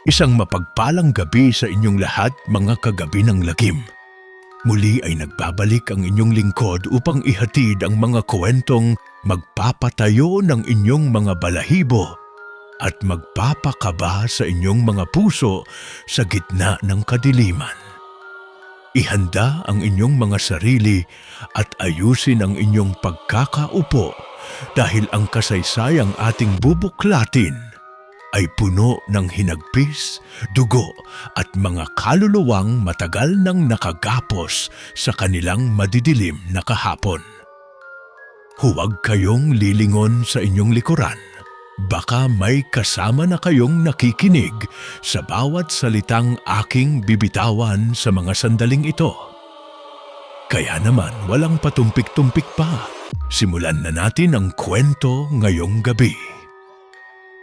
Isang mapagpalang gabi sa inyong lahat, mga kagabi ng lagim. Muli ay nagbabalik ang inyong lingkod upang ihatid ang mga kwentong magpapatayo ng inyong mga balahibo at magpapakaba sa inyong mga puso sa gitna ng kadiliman. Ihanda ang inyong mga sarili at ayusin ang inyong pagkakaupo dahil ang kasaysayang ating bubuklatin ay puno ng hinagpis, dugo at mga kaluluwang matagal nang nakagapos sa kanilang madidilim na kahapon. Huwag kayong lilingon sa inyong likuran. Baka may kasama na kayong nakikinig sa bawat salitang aking bibitawan sa mga sandaling ito. Kaya naman walang patumpik-tumpik pa. Simulan na natin ang kwento ngayong gabi.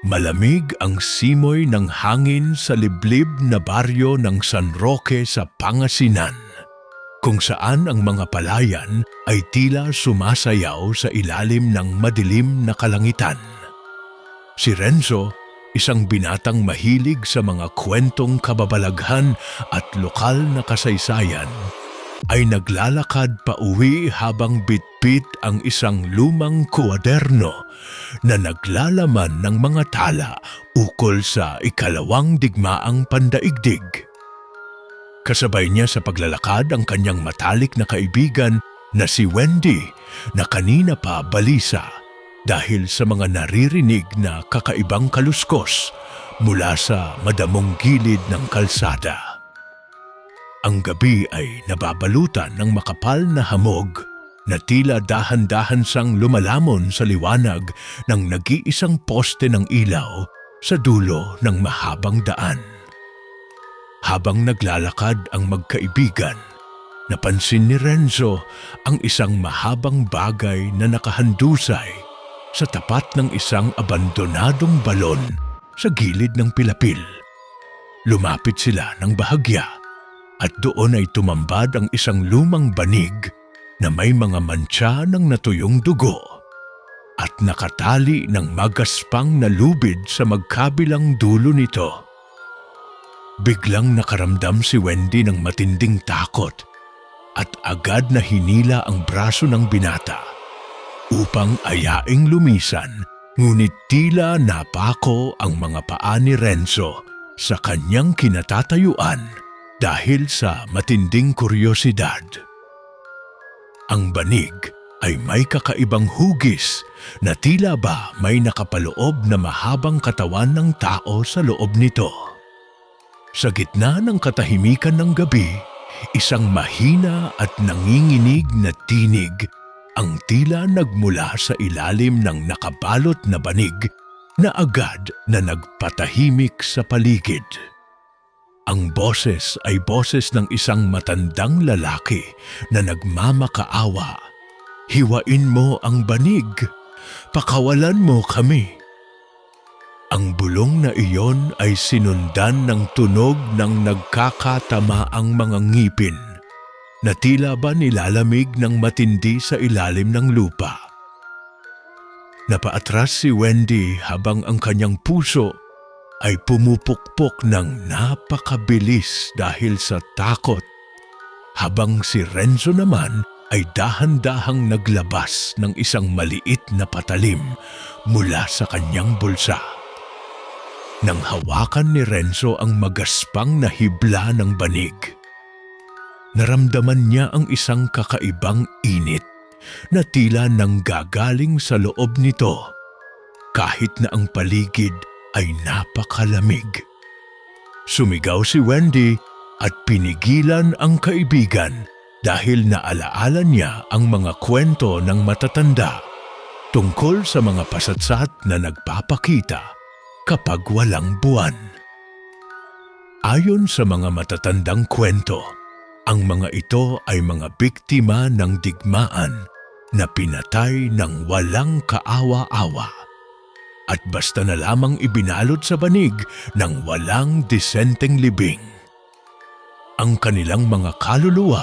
Malamig ang simoy ng hangin sa liblib na baryo ng San Roque sa Pangasinan, kung saan ang mga palayan ay tila sumasayaw sa ilalim ng madilim na kalangitan. Si Renzo, isang binatang mahilig sa mga kwentong kababalaghan at lokal na kasaysayan, ay naglalakad pa uwi habang bitbit ang isang lumang kuwaderno na naglalaman ng mga tala ukol sa ikalawang digmaang pandaigdig. Kasabay niya sa paglalakad ang kanyang matalik na kaibigan na si Wendy na kanina pa balisa dahil sa mga naririnig na kakaibang kaluskos mula sa madamong gilid ng kalsada. Ang gabi ay nababalutan ng makapal na hamog na tila dahan-dahan sang lumalamon sa liwanag ng nag-iisang poste ng ilaw sa dulo ng mahabang daan. Habang naglalakad ang magkaibigan, napansin ni Renzo ang isang mahabang bagay na nakahandusay sa tapat ng isang abandonadong balon sa gilid ng pilapil. Lumapit sila ng bahagya at doon ay tumambad ang isang lumang banig na may mga mantsa ng natuyong dugo at nakatali ng magaspang na lubid sa magkabilang dulo nito. Biglang nakaramdam si Wendy ng matinding takot at agad na hinila ang braso ng binata upang ayaing lumisan, ngunit tila napako ang mga paa ni Renzo sa kanyang kinatatayuan dahil sa matinding kuryosidad. Ang banig ay may kakaibang hugis na tila ba may nakapaloob na mahabang katawan ng tao sa loob nito. Sa gitna ng katahimikan ng gabi, isang mahina at nanginginig na tinig ang tila nagmula sa ilalim ng nakabalot na banig na agad na nagpatahimik sa paligid. Ang boses ay boses ng isang matandang lalaki na nagmamakaawa. "Hiwain mo ang banig, pakawalan mo kami." Ang bulong na iyon ay sinundan ng tunog ng nagkakatamaang mga ngipin na tila ba nilalamig ng matindi sa ilalim ng lupa. Napaatras si Wendy habang ang kanyang puso ay pumupukpok ng napakabilis dahil sa takot, habang si Renzo naman ay dahan-dahang naglabas ng isang maliit na patalim mula sa kanyang bulsa. Nang hawakan ni Renzo ang magaspang na hibla ng banig, naramdaman niya ang isang kakaibang init na tila nanggagaling sa loob nito kahit na ang paligid ay napakalamig. Sumigaw si Wendy at pinigilan ang kaibigan dahil naalaala niya ang mga kwento ng matatanda tungkol sa mga pasatsat na nagpapakita kapag walang buwan. Ayon sa mga matatandang kwento, ang mga ito ay mga biktima ng digmaan na pinatay ng walang kaawa-awa at basta na lamang ibinalot sa banig ng walang disenteng libing. Ang kanilang mga kaluluwa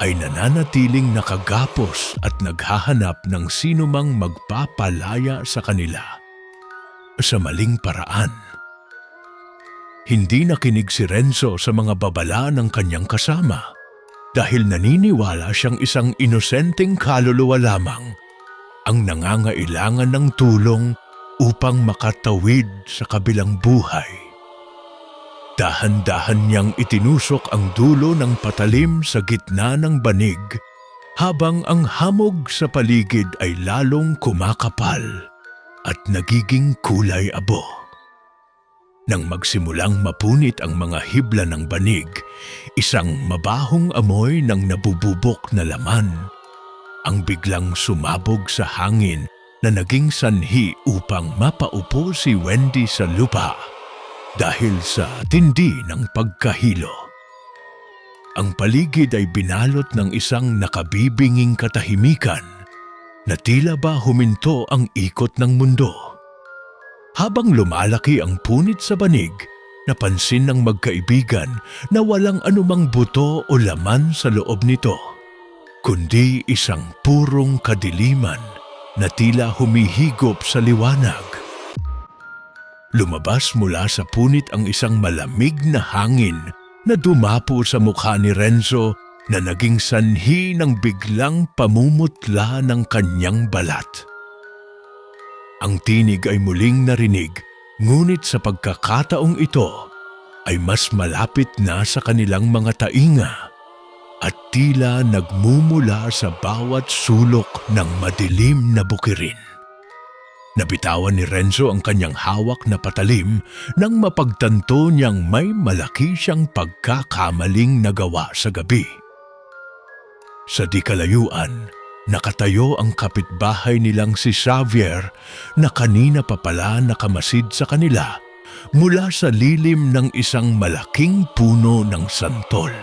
ay nananatiling nakagapos at naghahanap ng sinumang magpapalaya sa kanila sa maling paraan. Hindi nakinig si Renzo sa mga babala ng kanyang kasama dahil naniniwala siyang isang inosenteng kaluluwa lamang ang nangangailangan ng tulong upang makatawid sa kabilang buhay. Dahan-dahan niyang itinusok ang dulo ng patalim sa gitna ng banig habang ang hamog sa paligid ay lalong kumakapal at nagiging kulay abo. Nang magsimulang mapunit ang mga hibla ng banig, isang mabahong amoy ng nabububok na laman ang biglang sumabog sa hangin na naging sanhi upang mapaupo si Wendy sa lupa dahil sa tindi ng pagkahilo. Ang paligid ay binalot ng isang nakabibinging katahimikan na tila ba huminto ang ikot ng mundo. Habang lumalaki ang punit sa banig, napansin ng magkaibigan na walang anumang buto o laman sa loob nito, kundi isang purong kadiliman na tila humihigop sa liwanag. Lumabas mula sa punit ang isang malamig na hangin na dumapo sa mukha ni Renzo na naging sanhi ng biglang pamumutla ng kanyang balat. Ang tinig ay muling narinig, ngunit sa pagkakataong ito ay mas malapit na sa kanilang mga tainga at tila nagmumula sa bawat sulok ng madilim na bukirin. Nabitawan ni Renzo ang kanyang hawak na patalim nang mapagtanto niyang may malaki siyang pagkakamaling nagawa sa gabi. Sa di kalayuan, nakatayo ang kapitbahay nilang si Xavier na kanina pa pala nakamasid sa kanila mula sa lilim ng isang malaking puno ng santol.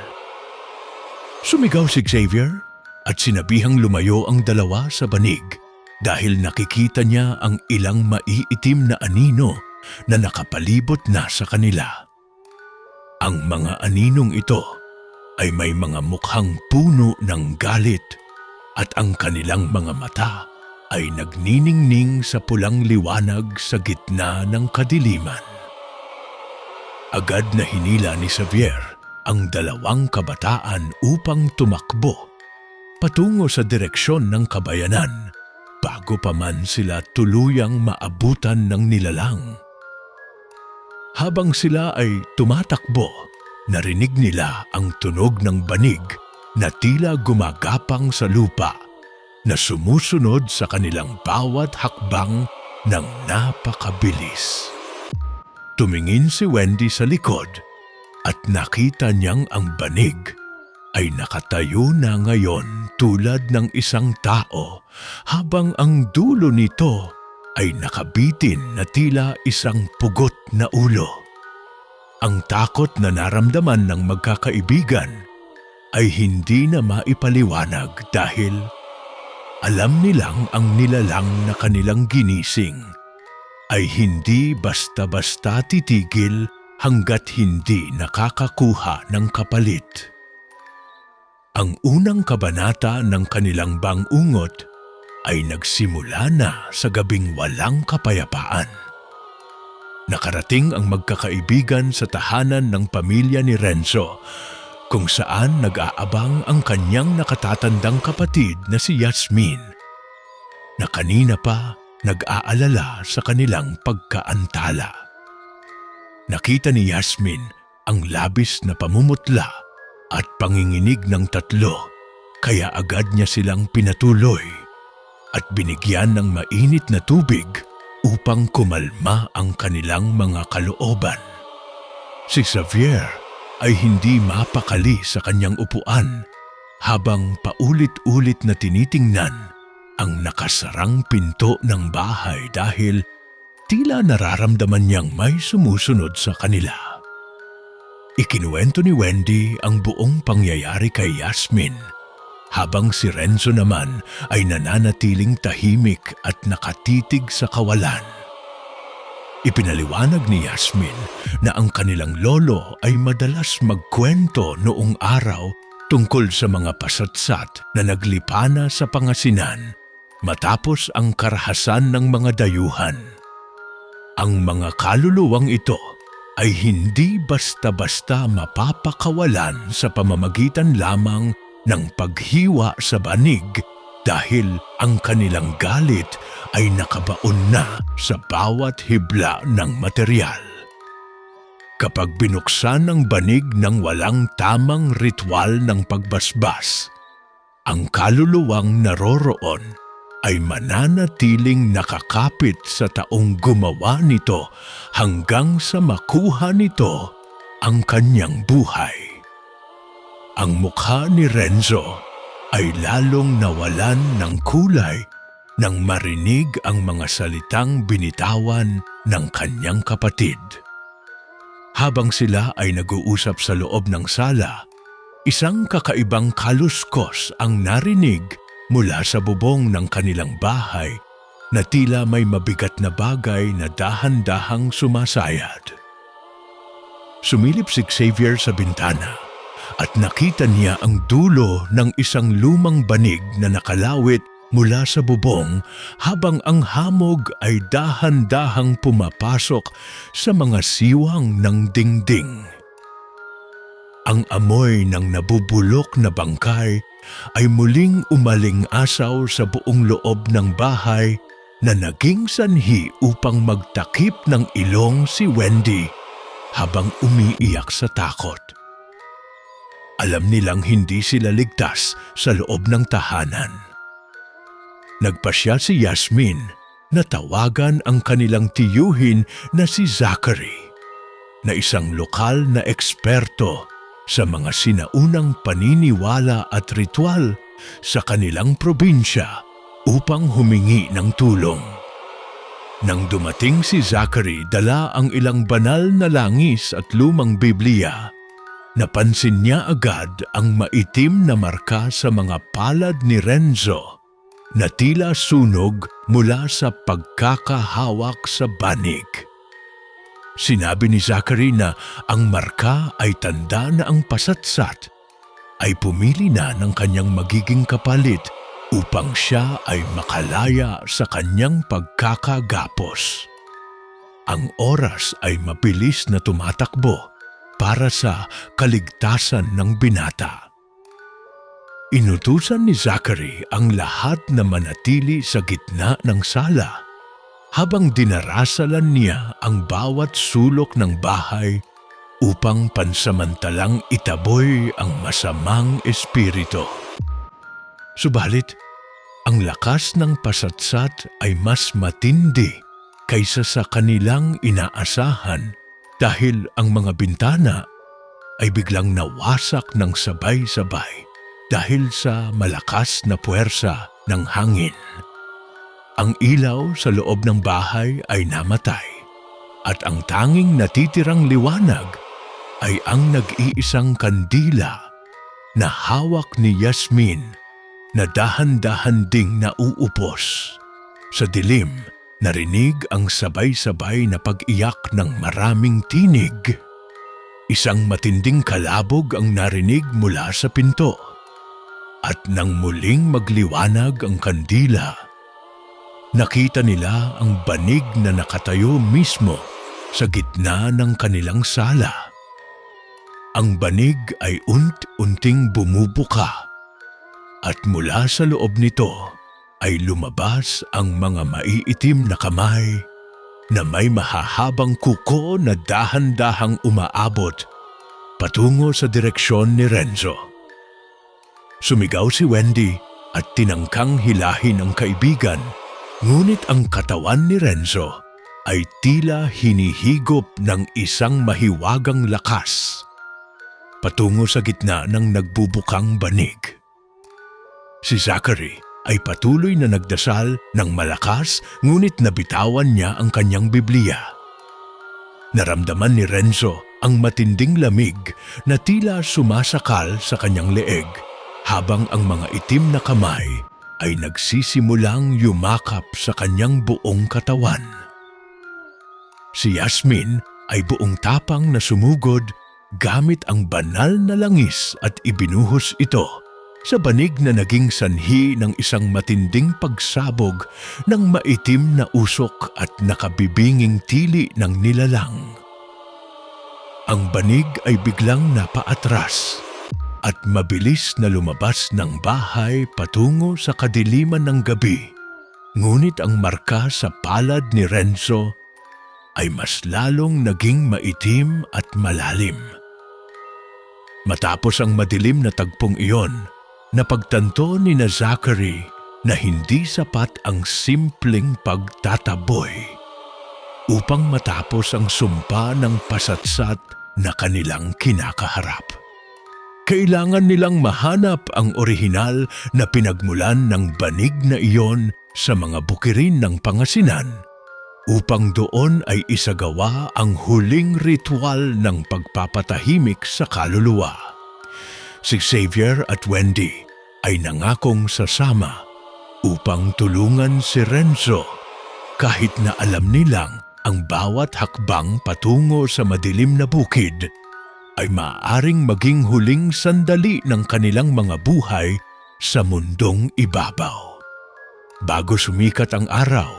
Sumigaw si Xavier at sinabihang lumayo ang dalawa sa banig dahil nakikita niya ang ilang maiitim na anino na nakapalibot na sa kanila. Ang mga aninong ito ay may mga mukhang puno ng galit at ang kanilang mga mata ay nagniningning sa pulang liwanag sa gitna ng kadiliman. Agad na hinila ni Xavier ang dalawang kabataan upang tumakbo patungo sa direksyon ng kabayanan bago pa man sila tuluyang maabutan ng nilalang. Habang sila ay tumatakbo, narinig nila ang tunog ng banig na tila gumagapang sa lupa na sumusunod sa kanilang bawat hakbang ng napakabilis. Tumingin si Wendy sa likod at nakita niyang ang banig ay nakatayo na ngayon tulad ng isang tao habang ang dulo nito ay nakabitin na tila isang pugot na ulo. Ang takot na naramdaman ng magkakaibigan ay hindi na maipaliwanag dahil alam nilang ang nilalang na kanilang ginising ay hindi basta-basta titigil hanggat hindi nakakakuha ng kapalit. Ang unang kabanata ng kanilang bangungot ay nagsimula na sa gabing walang kapayapaan. Nakarating ang magkakaibigan sa tahanan ng pamilya ni Renzo kung saan nag-aabang ang kanyang nakatatandang kapatid na si Yasmin na kanina pa nag-aalala sa kanilang pagkaantala. Nakita ni Yasmin ang labis na pamumutla at panginginig ng tatlo kaya agad niya silang pinatuloy at binigyan ng mainit na tubig upang kumalma ang kanilang mga kalooban. Si Xavier ay hindi mapakali sa kanyang upuan habang paulit-ulit na tinitingnan ang nakasarang pinto ng bahay dahil tila nararamdaman niyang may sumusunod sa kanila. Ikinuwento ni Wendy ang buong pangyayari kay Yasmin habang si Renzo naman ay nananatiling tahimik at nakatitig sa kawalan. Ipinaliwanag ni Yasmin na ang kanilang lolo ay madalas magkwento noong araw tungkol sa mga pasatsat na naglipana sa Pangasinan matapos ang karahasan ng mga dayuhan. Ang mga kaluluwang ito ay hindi basta-basta mapapakawalan sa pamamagitan lamang ng paghiwa sa banig dahil ang kanilang galit ay nakabaon na sa bawat hibla ng materyal. Kapag binuksan ang banig ng walang tamang ritual ng pagbasbas, ang kaluluwang naroroon ay mananatiling nakakapit sa taong gumawa nito hanggang sa makuha nito ang kanyang buhay. Ang mukha ni Renzo ay lalong nawalan ng kulay nang marinig ang mga salitang binitawan ng kanyang kapatid. Habang sila ay nag-uusap sa loob ng sala, isang kakaibang kaluskos ang narinig mula sa bubong ng kanilang bahay na tila may mabigat na bagay na dahan-dahang sumasayad. Sumilip si Xavier sa bintana at nakita niya ang dulo ng isang lumang banig na nakalawit mula sa bubong habang ang hamog ay dahan-dahang pumapasok sa mga siwang ng dingding. Ang amoy ng nabubulok na bangkay ay muling umaling-asaw sa buong loob ng bahay na naging sanhi upang magtakip ng ilong si Wendy habang umiiyak sa takot. Alam nilang hindi sila ligtas sa loob ng tahanan. Nagpasya si Yasmin na tawagan ang kanilang tiyuhin na si Zachary, na isang lokal na eksperto sa mga sinaunang paniniwala at ritual sa kanilang probinsya upang humingi ng tulong. Nang dumating si Zachary dala ang ilang banal na langis at lumang Biblia, napansin niya agad ang maitim na marka sa mga palad ni Renzo na tila sunog mula sa pagkakahawak sa banig. Sinabi ni Zachary na ang marka ay tanda na ang pasatsat ay pumili na ng kanyang magiging kapalit upang siya ay makalaya sa kanyang pagkakagapos. Ang oras ay mabilis na tumatakbo para sa kaligtasan ng binata. Inutusan ni Zachary ang lahat na manatili sa gitna ng sala habang dinarasalan niya ang bawat sulok ng bahay upang pansamantalang itaboy ang masamang espiritu. Subalit, ang lakas ng pasatsat ay mas matindi kaysa sa kanilang inaasahan dahil ang mga bintana ay biglang nawasak ng sabay-sabay dahil sa malakas na puwersa ng hangin. Ang ilaw sa loob ng bahay ay namatay at ang tanging natitirang liwanag ay ang nag-iisang kandila na hawak ni Yasmin na dahan-dahan ding nauupos. Sa dilim, narinig ang sabay-sabay na pag-iyak ng maraming tinig. Isang matinding kalabog ang narinig mula sa pinto. At nang muling magliwanag ang kandila, nakita nila ang banig na nakatayo mismo sa gitna ng kanilang sala. Ang banig ay unti-unting bumubuka at mula sa loob nito ay lumabas ang mga maiitim na kamay na may mahahabang kuko na dahan-dahang umaabot patungo sa direksyon ni Renzo. Sumigaw si Wendy at tinangkang hilahin ang kaibigan, ngunit ang katawan ni Renzo ay tila hinihigop ng isang mahiwagang lakas patungo sa gitna ng nagbubukang banig. Si Zachary ay patuloy na nagdasal ng malakas ngunit nabitawan niya ang kanyang Biblia. Naramdaman ni Renzo ang matinding lamig na tila sumasakal sa kanyang leeg habang ang mga itim na kamay ay nagsisimulang yumakap sa kanyang buong katawan. Si Yasmin ay buong tapang na sumugod gamit ang banal na langis at ibinuhos ito sa banig na naging sanhi ng isang matinding pagsabog ng maitim na usok at nakabibinging tili ng nilalang. Ang banig ay biglang napaatras at mabilis na lumabas ng bahay patungo sa kadiliman ng gabi. Ngunit ang marka sa palad ni Renzo ay mas lalong naging maitim at malalim. Matapos ang madilim na tagpong iyon, napagtanto ni na Zachary na hindi sapat ang simpleng pagtataboy upang matapos ang sumpa ng pasatsat na kanilang kinakaharap. Kailangan nilang mahanap ang orihinal na pinagmulan ng banig na iyon sa mga bukirin ng Pangasinan upang doon ay isagawa ang huling ritual ng pagpapatahimik sa kaluluwa. Si Xavier at Wendy ay nangakong sasama upang tulungan si Renzo kahit na alam nilang ang bawat hakbang patungo sa madilim na bukid ay maaaring maging huling sandali ng kanilang mga buhay sa mundong ibabaw. Bago sumikat ang araw,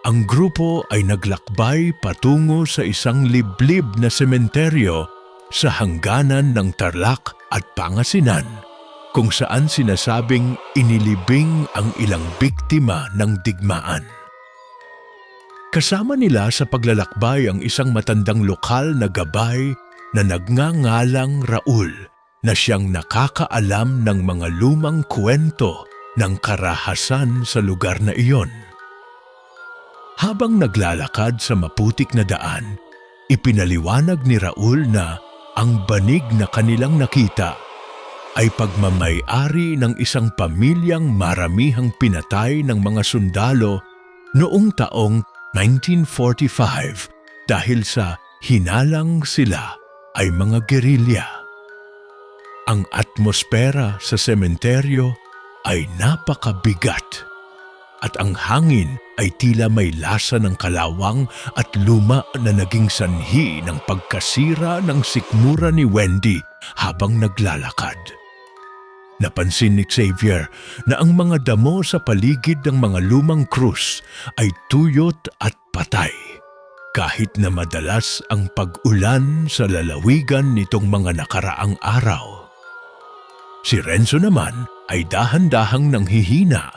ang grupo ay naglakbay patungo sa isang liblib na sementeryo sa hangganan ng Tarlac at Pangasinan, kung saan sinasabing inilibing ang ilang biktima ng digmaan. Kasama nila sa paglalakbay ang isang matandang lokal na gabay na nagngangalang Raul na siyang nakakaalam ng mga lumang kwento ng karahasan sa lugar na iyon. Habang naglalakad sa maputik na daan, ipinaliwanag ni Raul na ang banig na kanilang nakita ay pagmamay-ari ng isang pamilyang maramihang pinatay ng mga sundalo noong taong 1945 dahil sa hinalang sila ay mga gerilya. Ang atmosfera sa sementeryo ay napakabigat at ang hangin ay tila may lasa ng kalawang at luma na naging sanhi ng pagkasira ng sikmura ni Wendy habang naglalakad. Napansin ni Xavier na ang mga damo sa paligid ng mga lumang krus ay tuyot at patay, kahit na madalas ang pag-ulan sa lalawigan nitong mga nakaraang araw. Si Renzo naman ay dahan-dahang nanghihina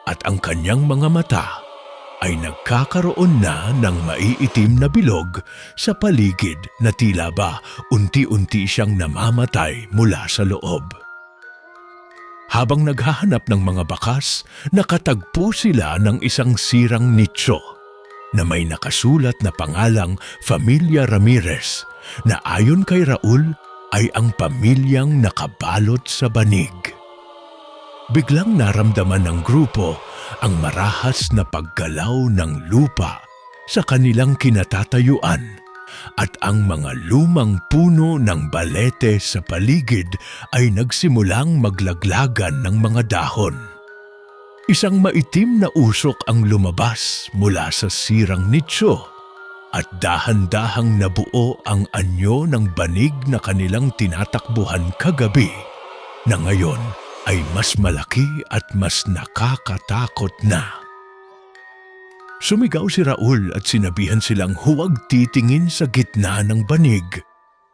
at ang kanyang mga mata ay nagkakaroon na ng maiitim na bilog sa paligid na tila ba unti-unti siyang namamatay mula sa loob. Habang naghahanap ng mga bakas, nakatagpo sila ng isang sirang nicho na may nakasulat na pangalang Familia Ramirez na ayon kay Raul ay ang pamilyang nakabalot sa banig. Biglang naramdaman ng grupo ang marahas na paggalaw ng lupa sa kanilang kinatatayuan at ang mga lumang puno ng balete sa paligid ay nagsimulang maglaglagan ng mga dahon. Isang maitim na usok ang lumabas mula sa sirang nicho at dahan-dahang nabuo ang anyo ng banig na kanilang tinatakbuhan kagabi na ngayon ay mas malaki at mas nakakatakot na. Sumigaw si Raul at sinabihan silang huwag titingin sa gitna ng banig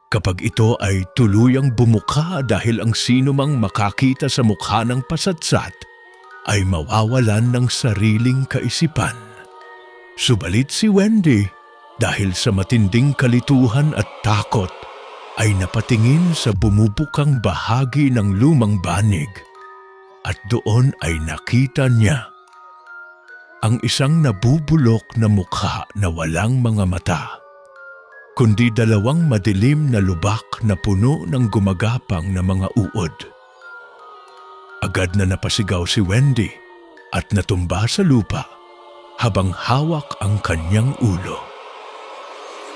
kapag ito ay tuluyang bumuka dahil ang sinumang makakita sa mukha ng pasatsat ay mawawalan ng sariling kaisipan. Subalit si Wendy, dahil sa matinding kalituhan at takot, ay napatingin sa bumubukang bahagi ng lumang banig at doon ay nakita niya ang isang nabubulok na mukha na walang mga mata, kundi dalawang madilim na lubak na puno ng gumagapang na mga uod. Agad na napasigaw si Wendy at natumba sa lupa habang hawak ang kanyang ulo.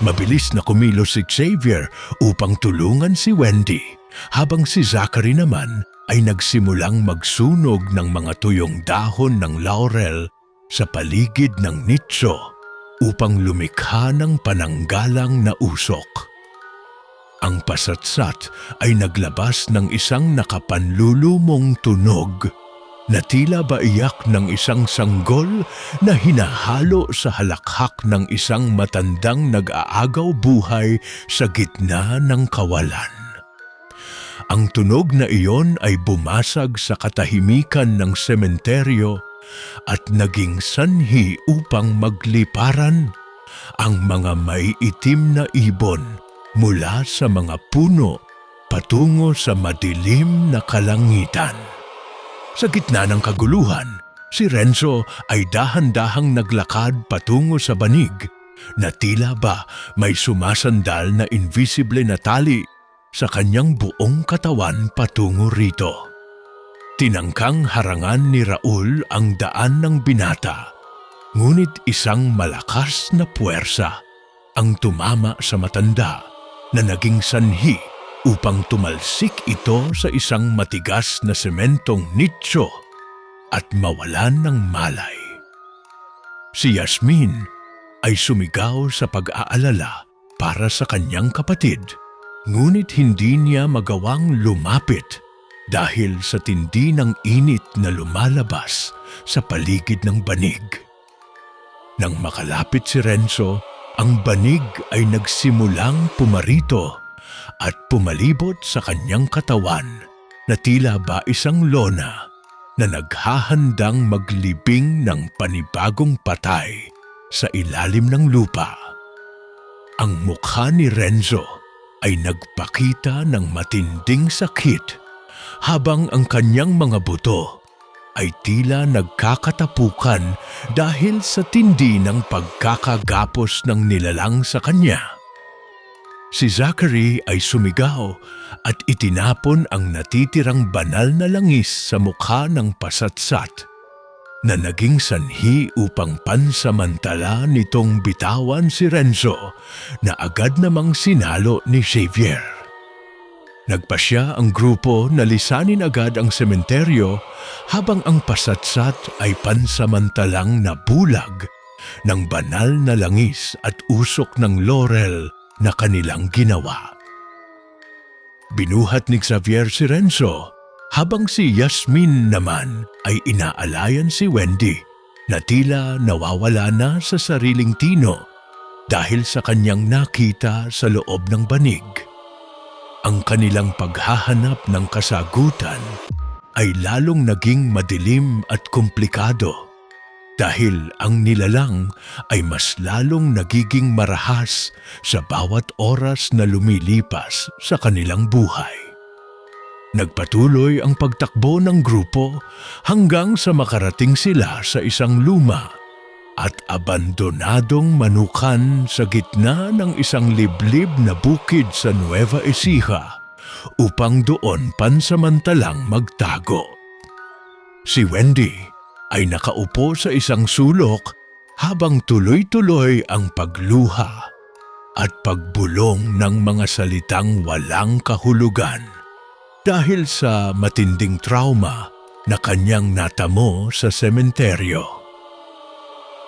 Mabilis na kumilos si Xavier upang tulungan si Wendy, habang si Zachary naman ay nagsimulang magsunog ng mga tuyong dahon ng laurel sa paligid ng nicho upang lumikha ng pananggalang na usok. Ang pasatsat ay naglabas ng isang nakapanlulumong tunog na tila ba iyak ng isang sanggol na hinahalo sa halakhak ng isang matandang nag-aagaw buhay sa gitna ng kawalan. Ang tunog na iyon ay bumasag sa katahimikan ng sementeryo at naging sanhi upang magliparan ang mga may itim na ibon mula sa mga puno patungo sa madilim na kalangitan. Sa gitna ng kaguluhan, si Renzo ay dahan-dahang naglakad patungo sa banig na tila ba may sumasandal na invisible na tali sa kanyang buong katawan patungo rito. Tinangkang harangan ni Raul ang daan ng binata, ngunit isang malakas na puwersa ang tumama sa matanda na naging sanhi upang tumalsik ito sa isang matigas na sementong nicho at mawalan ng malay. Si Yasmin ay sumigaw sa pag-aalala para sa kanyang kapatid, ngunit hindi niya magawang lumapit dahil sa tindi ng init na lumalabas sa paligid ng banig. Nang makalapit si Renzo, ang banig ay nagsimulang pumarito at pumalibot sa kanyang katawan na tila ba isang lona na naghahandang maglibing ng panibagong patay sa ilalim ng lupa. Ang mukha ni Renzo ay nagpakita ng matinding sakit habang ang kanyang mga buto ay tila nagkakatapukan dahil sa tindi ng pagkakagapos ng nilalang sa kanya. Si Zachary ay sumigaw at itinapon ang natitirang banal na langis sa mukha ng pasatsat na naging sanhi upang pansamantala nitong bitawan si Renzo na agad namang sinalo ni Xavier. Nagpasya ang grupo na lisanin agad ang sementeryo habang ang pasatsat ay pansamantalang nabulag ng banal na langis at usok ng laurel na kanilang ginawa. Binuhat ni Xavier si Renzo habang si Yasmin naman ay inaalayan si Wendy na tila nawawala na sa sariling tino dahil sa kanyang nakita sa loob ng banig. Ang kanilang paghahanap ng kasagutan ay lalong naging madilim at komplikado dahil ang nilalang ay mas lalong nagiging marahas sa bawat oras na lumilipas sa kanilang buhay. Nagpatuloy ang pagtakbo ng grupo hanggang sa makarating sila sa isang luma at abandonadong manukan sa gitna ng isang liblib na bukid sa Nueva Ecija upang doon pansamantalang magtago. Si Wendy ay nakaupo sa isang sulok habang tuloy-tuloy ang pagluha at pagbulong ng mga salitang walang kahulugan dahil sa matinding trauma na kanyang natamo sa sementeryo.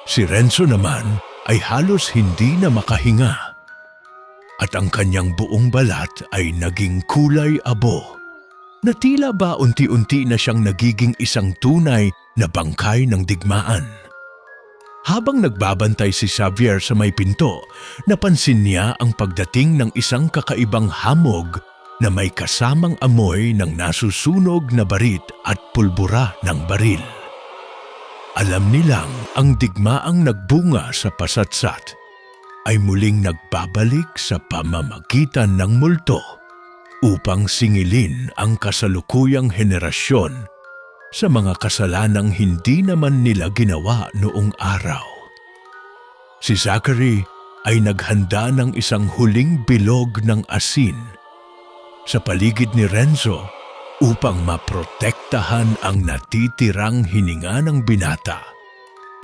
Si Renzo naman ay halos hindi na makahinga at ang kanyang buong balat ay naging kulay abo na tila ba unti-unti na siyang nagiging isang tunay na bangkay ng digmaan. Habang nagbabantay si Xavier sa may pinto, napansin niya ang pagdating ng isang kakaibang hamog na may kasamang amoy ng nasusunog na barit at pulbura ng baril. Alam nilang ang digmaang nagbunga sa pasatsat ay muling nagbabalik sa pamamagitan ng multo upang singilin ang kasalukuyang henerasyon sa mga kasalanang hindi naman nila ginawa noong araw. Si Zachary ay naghanda ng isang huling bilog ng asin sa paligid ni Renzo upang maprotektahan ang natitirang hininga ng binata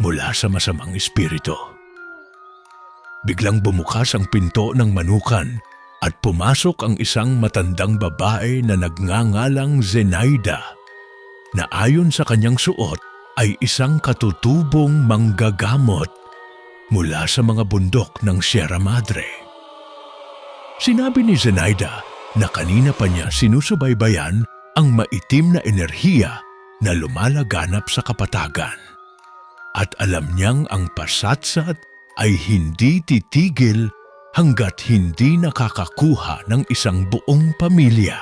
mula sa masamang espiritu. Biglang bumukas ang pinto ng manukan at pumasok ang isang matandang babae na nagngangalang Zenaida na ayon sa kanyang suot ay isang katutubong manggagamot mula sa mga bundok ng Sierra Madre. Sinabi ni Zenaida na kanina pa niya sinusubaybayan ang maitim na enerhiya na lumalaganap sa kapatagan. At alam niyang ang pasatsat ay hindi titigil hanggat hindi nakakakuha ng isang buong pamilya.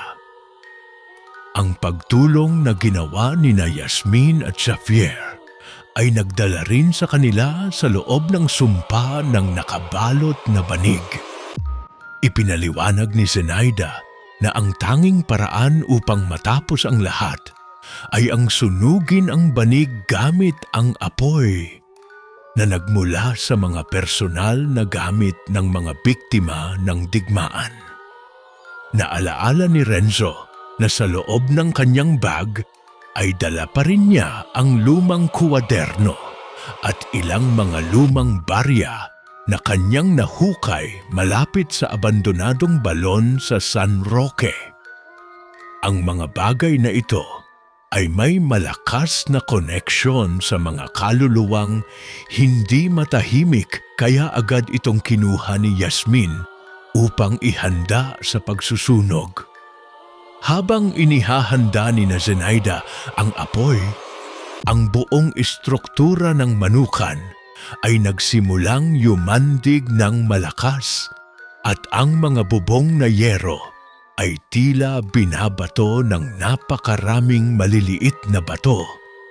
Ang pagtulong na ginawa ni Yasmin at Xavier ay nagdala rin sa kanila sa loob ng sumpa ng nakabalot na banig. Ipinaliwanag ni Zenaida na ang tanging paraan upang matapos ang lahat ay ang sunugin ang banig gamit ang apoy na nagmula sa mga personal na gamit ng mga biktima ng digmaan. Naalaala ni Renzo na sa loob ng kanyang bag ay dala pa rin niya ang lumang kuwaderno at ilang mga lumang barya na kanyang nahukay malapit sa abandonadong balon sa San Roque. Ang mga bagay na ito ay may malakas na koneksyon sa mga kaluluwang hindi matahimik, kaya agad itong kinuha ni Yasmin upang ihanda sa pagsusunog. Habang inihahanda ni Zenaida ang apoy, ang buong istruktura ng manukan ay nagsimulang yumandig ng malakas at ang mga bubong na yero ay tila binabato ng napakaraming maliliit na bato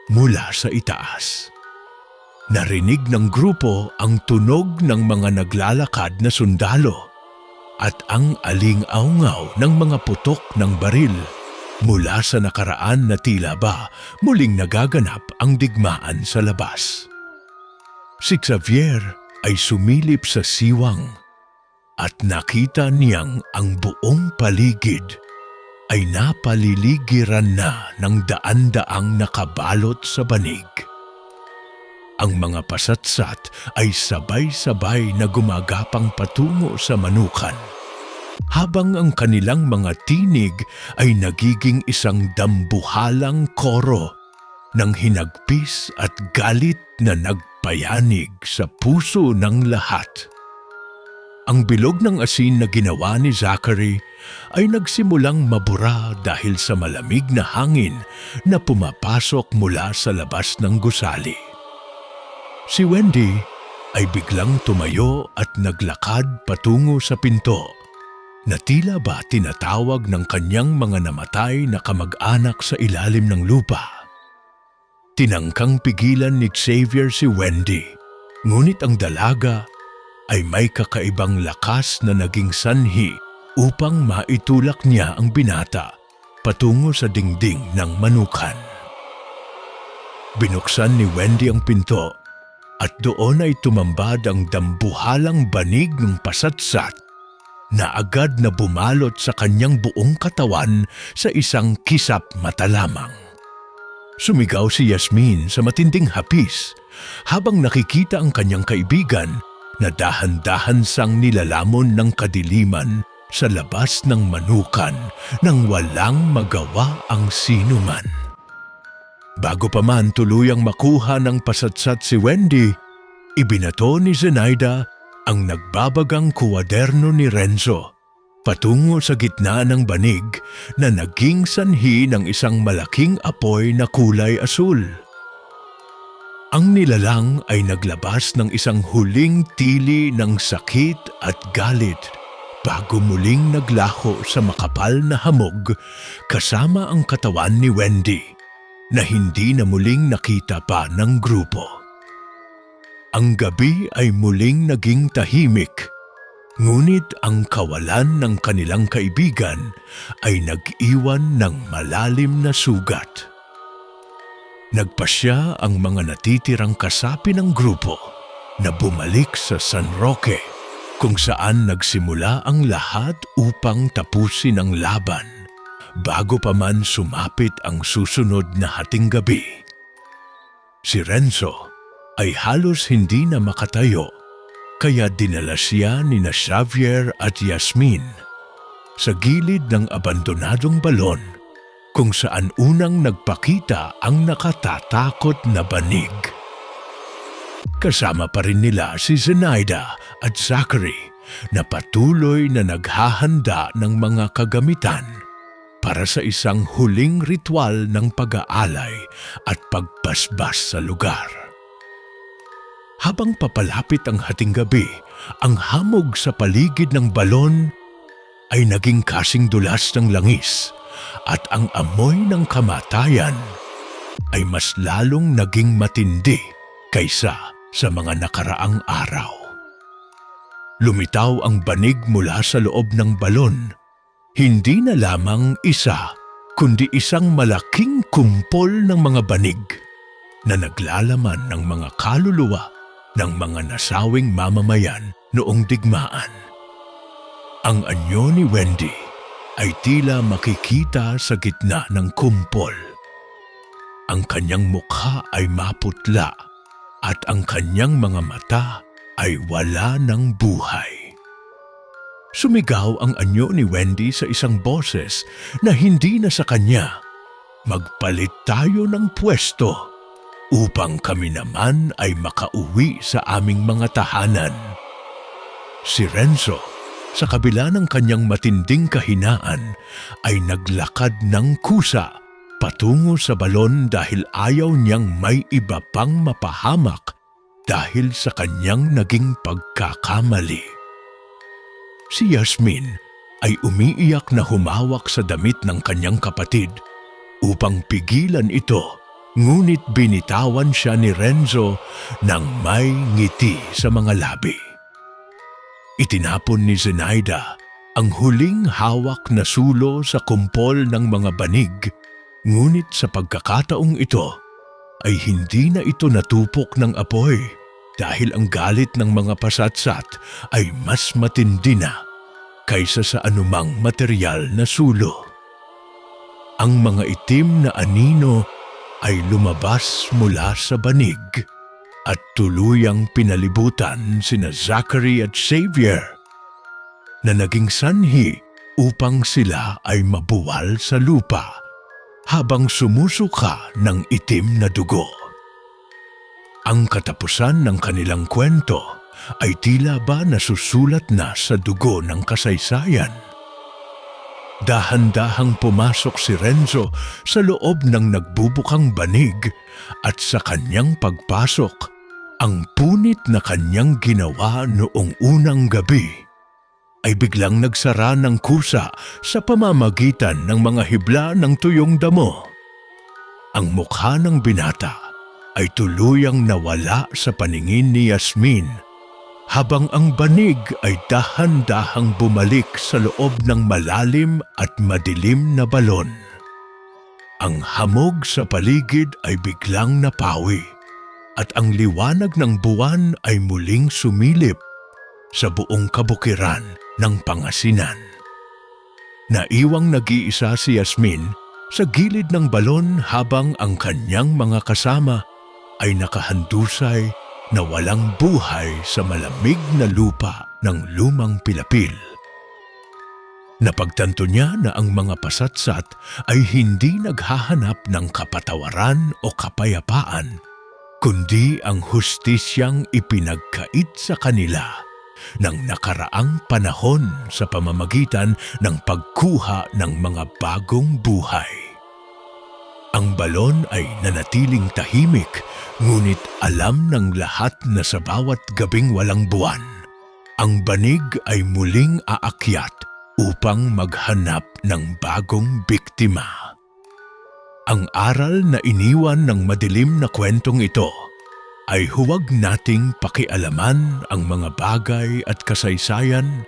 mula sa itaas. Narinig ng grupo ang tunog ng mga naglalakad na sundalo at ang aling-aungaw ng mga putok ng baril mula sa nakaraan na tila ba muling nagaganap ang digmaan sa labas. Si Xavier ay sumilip sa siwang at nakita niyang ang buong paligid ay napaliligiran na ng daan-daang nakabalot sa banig. Ang mga pasatsat ay sabay-sabay na gumagapang patungo sa manukan, habang ang kanilang mga tinig ay nagiging isang dambuhalang koro ng hinagpis at galit na nagpayanig sa puso ng lahat. Ang bilog ng asin na ginawa ni Zachary ay nagsimulang mabura dahil sa malamig na hangin na pumapasok mula sa labas ng gusali. Si Wendy ay biglang tumayo at naglakad patungo sa pinto na tila ba tinatawag ng kanyang mga namatay na kamag-anak sa ilalim ng lupa. Tinangkang pigilan ni Xavier si Wendy, ngunit ang dalaga ay may kakaibang lakas na naging sanhi upang maitulak niya ang binata patungo sa dingding ng manukan. Binuksan ni Wendy ang pinto at doon ay tumambad ang dambuhalang banig ng pasatsat na agad na bumalot sa kanyang buong katawan sa isang kisap mata lamang. Sumigaw si Yasmin sa matinding hapis habang nakikita ang kanyang kaibigan na dahan-dahan sang nilalamon ng kadiliman sa labas ng manukan nang walang magawa ang sinuman. Bago pa man tuluyang makuha ng pasatsat si Wendy, ibinato ni Zenaida ang nagbabagang kuwaderno ni Renzo patungo sa gitna ng banig na naging sanhi ng isang malaking apoy na kulay asul. Ang nilalang ay naglabas ng isang huling tili ng sakit at galit bago muling naglaho sa makapal na hamog kasama ang katawan ni Wendy na hindi na muling nakita pa ng grupo. Ang gabi ay muling naging tahimik, ngunit ang kawalan ng kanilang kaibigan ay nag-iwan ng malalim na sugat. Nagpasya ang mga natitirang kasapi ng grupo na bumalik sa San Roque kung saan nagsimula ang lahat upang tapusin ang laban bago pa man sumapit ang susunod na hating gabi. Si Renzo ay halos hindi na makatayo, kaya dinala siya ni Xavier at Yasmin sa gilid ng abandonadong balon kung saan unang nagpakita ang nakatatakot na banig. Kasama pa rin nila si Zenaida at Zachary na patuloy na naghahanda ng mga kagamitan para sa isang huling ritual ng pag-aalay at pagbasbas sa lugar. Habang papalapit ang hating gabi, ang hamog sa paligid ng balon ay naging kasing dulas ng langis at ang amoy ng kamatayan ay mas lalong naging matindi kaysa sa mga nakaraang araw. Lumitaw ang banig mula sa loob ng balon. Hindi na lamang isa, kundi isang malaking kumpol ng mga banig na naglalaman ng mga kaluluwa ng mga nasawing mamamayan noong digmaan. Ang anyo ni Wendy ay tila makikita sa gitna ng kumpol. Ang kanyang mukha ay maputla at ang kanyang mga mata ay wala ng buhay. Sumigaw ang anyo ni Wendy sa isang boses na hindi na sa kanya, "Magpalit tayo ng pwesto upang kami naman ay makauwi sa aming mga tahanan." Si Renzo, sa kabila ng kanyang matinding kahinaan, ay naglakad ng kusa patungo sa balon dahil ayaw niyang may iba pang mapahamak dahil sa kanyang naging pagkakamali. Si Yasmin ay umiiyak na humawak sa damit ng kanyang kapatid upang pigilan ito, ngunit binitawan siya ni Renzo ng may ngiti sa mga labi. Itinapon ni Zenaida ang huling hawak na sulo sa kumpol ng mga banig, ngunit sa pagkakataong ito ay hindi na ito natupok ng apoy dahil ang galit ng mga pasatsat ay mas matindi na kaysa sa anumang material na sulo. Ang mga itim na anino ay lumabas mula sa banig at tuluyang pinalibutan sina Zachary at Xavier na naging sanhi upang sila ay mabuwal sa lupa habang sumusuka ng itim na dugo. Ang katapusan ng kanilang kwento ay tila ba nasusulat na sa dugo ng kasaysayan. Dahan-dahang pumasok si Renzo sa loob ng nagbubukang banig at sa kanyang pagpasok, ang punit na kanyang ginawa noong unang gabi ay biglang nagsara ng kusa sa pamamagitan ng mga hibla ng tuyong damo. Ang mukha ng binata ay tuluyang nawala sa paningin ni Yasmin habang ang banig ay dahan-dahang bumalik sa loob ng malalim at madilim na balon. Ang hamog sa paligid ay biglang napawi at ang liwanag ng buwan ay muling sumilip sa buong kabukiran ng Pangasinan. Naiwang nag-iisa si Yasmin sa gilid ng balon habang ang kanyang mga kasama ay nakahandusay na walang buhay sa malamig na lupa ng lumang Pilapil. Napagtanto niya na ang mga pasatsat ay hindi naghahanap ng kapatawaran o kapayapaan, kundi ang hustisyang ipinagkait sa kanila ng nakaraang panahon sa pamamagitan ng pagkuha ng mga bagong buhay. Ang balon ay nanatiling tahimik, ngunit alam ng lahat na sa bawat gabing walang buwan, ang banig ay muling aakyat upang maghanap ng bagong biktima. Ang aral na iniwan ng madilim na kwentong ito ay huwag nating pakialaman ang mga bagay at kasaysayan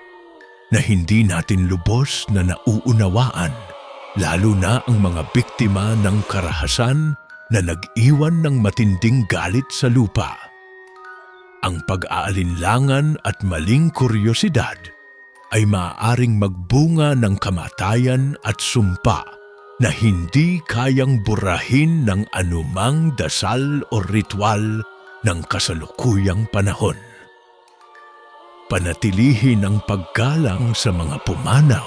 na hindi natin lubos na nauunawaan, lalo na ang mga biktima ng karahasan na nag-iwan ng matinding galit sa lupa. Ang pag-aalinlangan at maling kuryosidad ay maaaring magbunga ng kamatayan at sumpa na hindi kayang burahin ng anumang dasal o ritual ng kasalukuyang panahon. Panatilihin ang paggalang sa mga pumanaw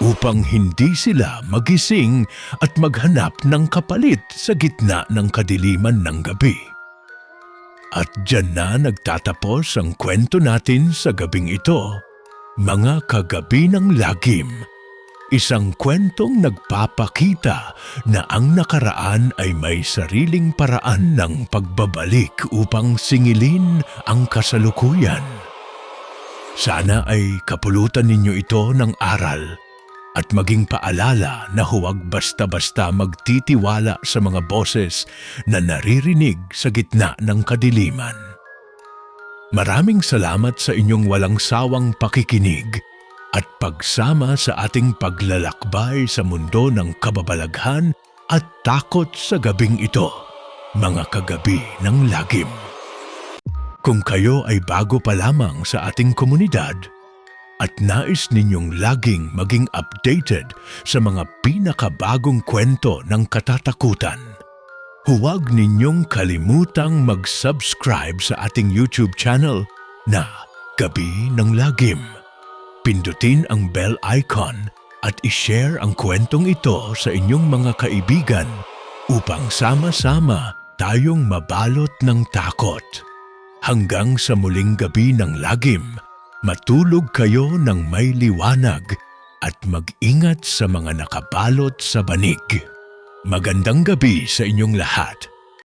upang hindi sila magising at maghanap ng kapalit sa gitna ng kadiliman ng gabi. At diyan na nagtatapos ang kwento natin sa gabing ito, mga kagabi ng lagim. Isang kwentong nagpapakita na ang nakaraan ay may sariling paraan ng pagbabalik upang singilin ang kasalukuyan. Sana ay kapulutan ninyo ito ng aral at maging paalala na huwag basta-basta magtitiwala sa mga boses na naririnig sa gitna ng kadiliman. Maraming salamat sa inyong walang sawang pakikinig at pagsama sa ating paglalakbay sa mundo ng kababalaghan at takot sa gabing ito, mga kagabi ng lagim. Kung kayo ay bago pa lamang sa ating komunidad at nais ninyong laging maging updated sa mga pinakabagong kwento ng katatakutan, huwag ninyong kalimutang mag-subscribe sa ating YouTube channel na Gabi ng Lagim. Pindutin ang bell icon at i-share ang kwentong ito sa inyong mga kaibigan upang sama-sama tayong mabalot ng takot. Hanggang sa muling gabi ng lagim, matulog kayo ng may liwanag at mag-ingat sa mga nakabalot sa banig. Magandang gabi sa inyong lahat.